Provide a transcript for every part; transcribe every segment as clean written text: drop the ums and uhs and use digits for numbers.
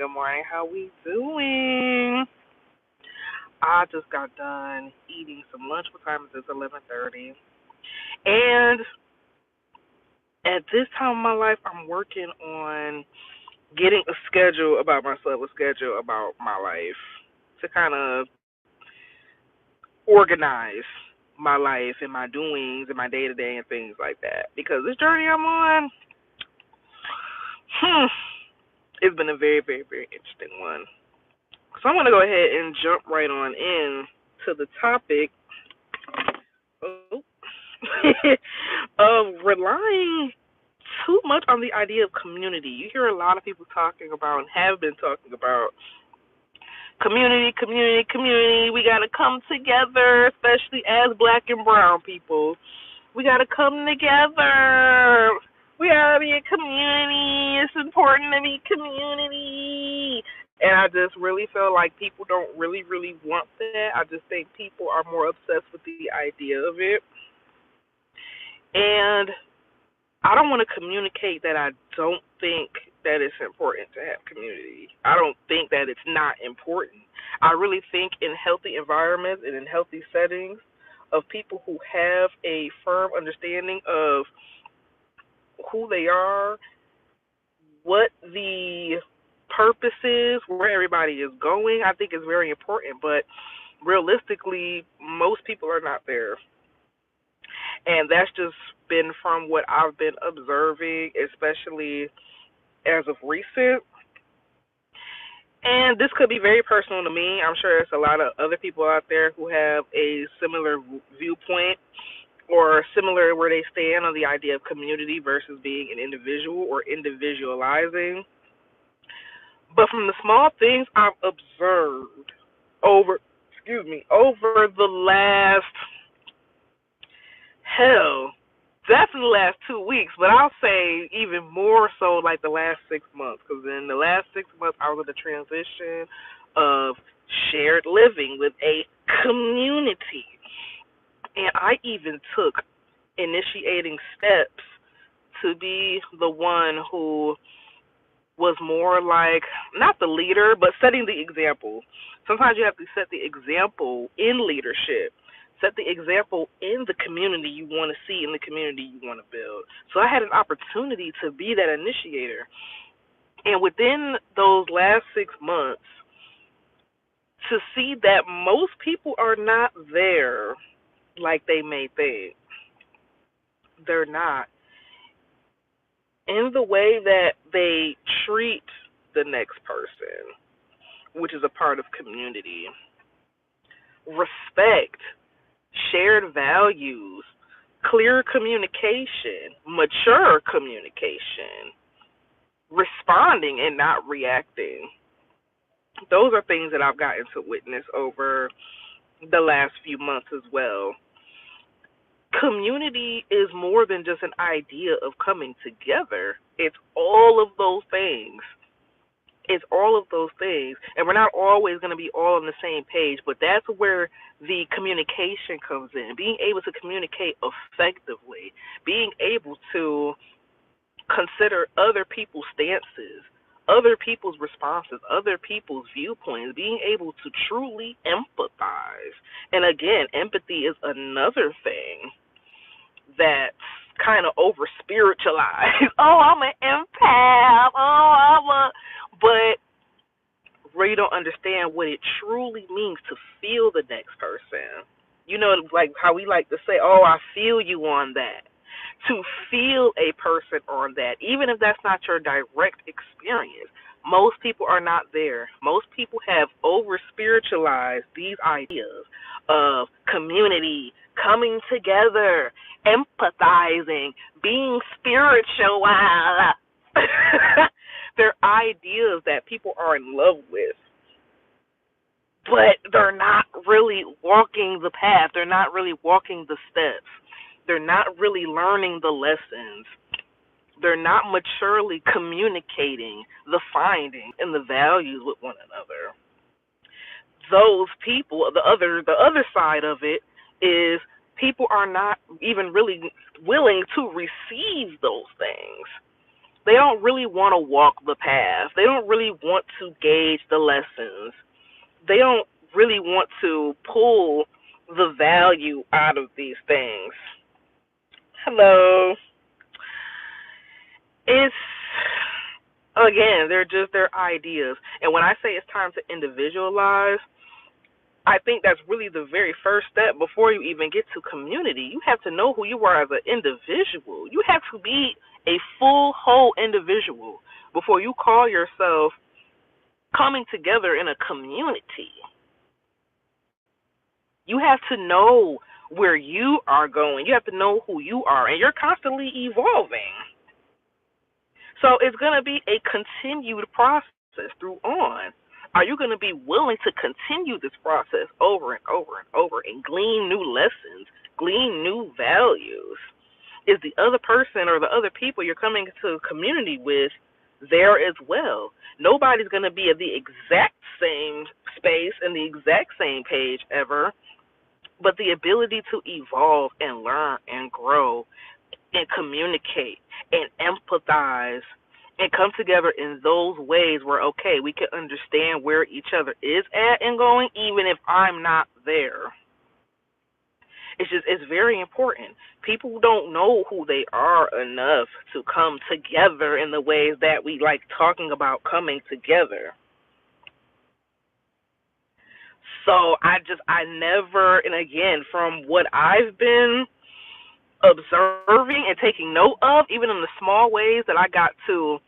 Good morning. How we doing? I just got done eating some lunch. What time is this? 11:30. And at this time of my life, I'm working on getting a schedule about myself, a schedule about my life to kind of organize my life and my doings and my day to day and things like that. Because this journey I'm on, hmm, it's been a very, very, very interesting one. So I'm going to go ahead and jump right on in to the topic oh, of relying too much on the idea of community. You hear a lot of people talking about and have been talking about community, community, community. We got to come together, especially as black and brown people. We got to come together. We got to be a community. It's important to be community. And I just really feel like people don't really, really want that. I just think people are more obsessed with the idea of it. And I don't want to communicate that I don't think that it's important to have community. I don't think that it's not important. I really think in healthy environments and in healthy settings of people who have a firm understanding of who they are, what the purpose is, where everybody is going, I think is very important. But realistically, most people are not there. And that's just been from what I've been observing, especially as of recent. And this could be very personal to me. I'm sure there's a lot of other people out there who have a similar viewpoint or similar where they stand on the idea of community versus being an individual or individualizing. But from the small things I've observed over the last hell, definitely the last 2 weeks, but I'll say even more so like the last 6 months, because in the last 6 months I was in the transition of shared living with a community, and I even took initiating steps to be the one who was more like not the leader, but setting the example. Sometimes you have to set the example in leadership. Set the example in the community you want to see, in the community you want to build. So I had an opportunity to be that initiator. And within those last 6 months, to see that most people are not there like they may think. They're not. In the way that they treat the next person, which is a part of community. Respect, shared values, clear communication, mature communication, responding and not reacting. Those are things that I've gotten to witness over the last few months as well. Community is more than just an idea of coming together. It's all of those things. It's all of those things. And we're not always going to be all on the same page, but that's where the communication comes in. Being able to communicate effectively, being able to consider other people's stances, other people's responses, other people's viewpoints, being able to truly empathize. And again, empathy is another thing that's kind of over spiritualized. Oh, I'm an empath. But really don't understand what it truly means to feel the next person. You know, like how we like to say, oh, I feel you on that. To feel a person on that, even if that's not your direct experience. Most people are not there. Most people have over spiritualized these ideas of community, coming together, empathizing, being spiritual. They're ideas that people are in love with, but they're not really walking the path. They're not really walking the steps. They're not really learning the lessons. They're not maturely communicating the findings and the values with one another. Those people, the other side of it is people are not even really willing to receive those things. They don't really want to walk the path. They don't really want to gauge the lessons. They don't really want to pull the value out of these things. Hello. It's, again, they're just their ideas. And when I say it's time to individualize, I think that's really the very first step before you even get to community. You have to know who you are as an individual. You have to be a full, whole individual before you call yourself coming together in a community. You have to know where you are going. You have to know who you are, and you're constantly evolving. So it's going to be a continued process through on. Are you going to be willing to continue this process over and over and over and glean new lessons, glean new values? Is the other person or the other people you're coming into community with there as well? Nobody's going to be at the exact same space and the exact same page ever, but the ability to evolve and learn and grow and communicate and empathize and come together in those ways where, okay, we can understand where each other is at and going, even if I'm not there. It's very important. People don't know who they are enough to come together in the ways that we like talking about coming together. So I never, and again, from what I've been observing and taking note of, even in the small ways that I got to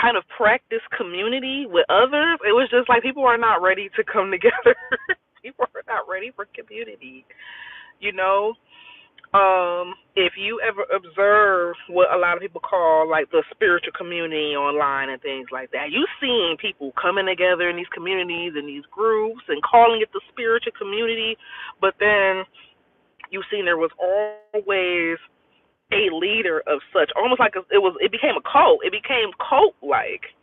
kind of practice community with others, it was just like people are not ready to come together. People are not ready for community. You know, if you ever observe what a lot of people call like the spiritual community online and things like that, you've seen people coming together in these communities and these groups and calling it the spiritual community, but then you've seen there was always a leader of such, almost like it became a cult. It became cult like.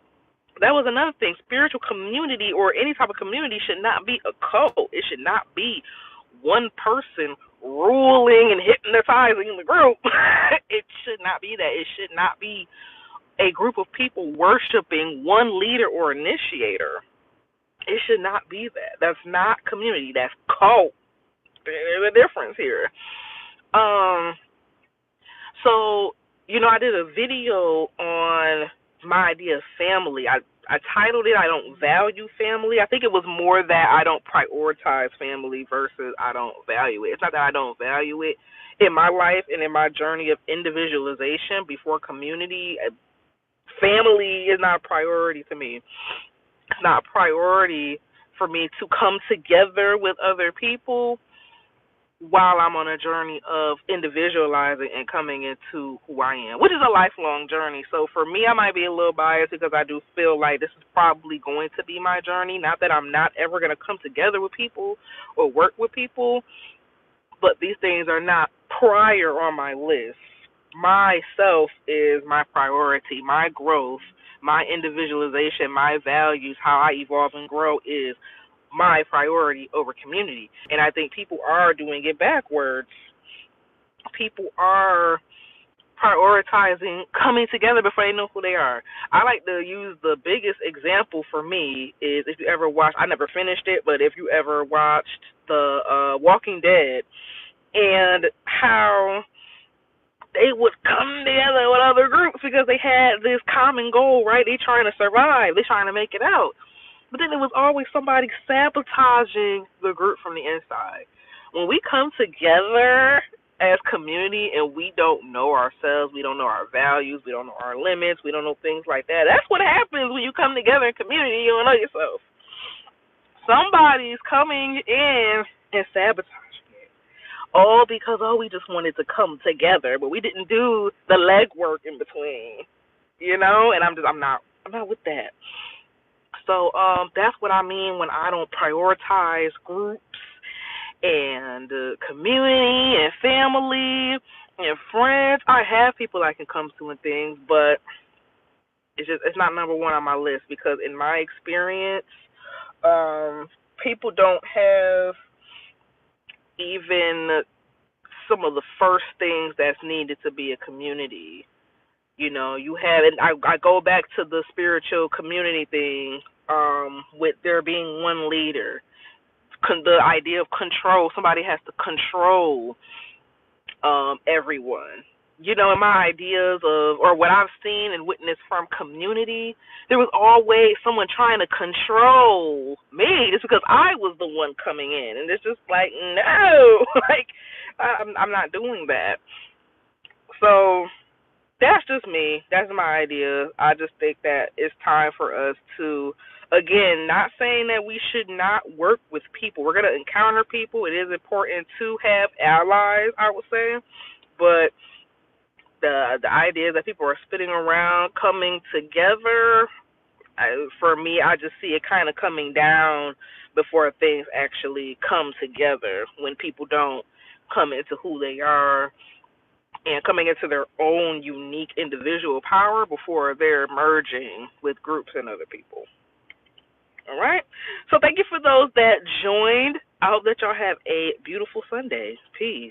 That was another thing. Spiritual community or any type of community should not be a cult. It should not be one person ruling and hypnotizing the group. It should not be that. It should not be a group of people worshiping one leader or initiator. It should not be that. That's not community. That's cult. There's a difference here. Um, so, I did a video on my idea of family. I titled it, I Don't Value Family. I think it was more that I don't prioritize family versus I don't value it. It's not that I don't value it. In my life and in my journey of individualization before community, family is not a priority to me. It's not a priority for me to come together with other people while I'm on a journey of individualizing and coming into who I am, which is a lifelong journey. So for me, I might be a little biased because I do feel like this is probably going to be my journey. Not that I'm not ever going to come together with people or work with people, but these things are not prior on my list. Myself is my priority. My growth, my individualization, my values, how I evolve and grow is my priority over community. And I think people are doing it backwards. People are prioritizing coming together before they know who they are. I like to use the biggest example for me is if you ever watched, I never finished it, but if you ever watched the Walking Dead and how they would come together with other groups because they had this common goal, right? They trying to survive. They trying to make it out. But then there was always somebody sabotaging the group from the inside. When we come together as community and we don't know ourselves, we don't know our values, we don't know our limits, we don't know things like that, that's what happens when you come together in community. You don't know yourself. Somebody's coming in and sabotaging it. All because, we just wanted to come together, but we didn't do the legwork in between. And I'm not with that. So that's what I mean when I don't prioritize groups and community and family and friends. I have people I can come to and things, but it's not number one on my list because in my experience, people don't have even some of the first things that's needed to be a community. You have, and I go back to the spiritual community thing, with there being one leader, the idea of control. Somebody has to control everyone. In my ideas of, or what I've seen and witnessed from community, there was always someone trying to control me just because I was the one coming in. And it's just like, no, like, I'm not doing that. So that's just me. That's my idea. I just think that it's time for us to, again, not saying that we should not work with people. We're going to encounter people. It is important to have allies, I would say. But the idea that people are spitting around coming together, for me, I just see it kind of coming down before things actually come together, when people don't come into who they are and coming into their own unique individual power before they're merging with groups and other people. All right? So thank you for those that joined. I hope that y'all have a beautiful Sunday. Peace.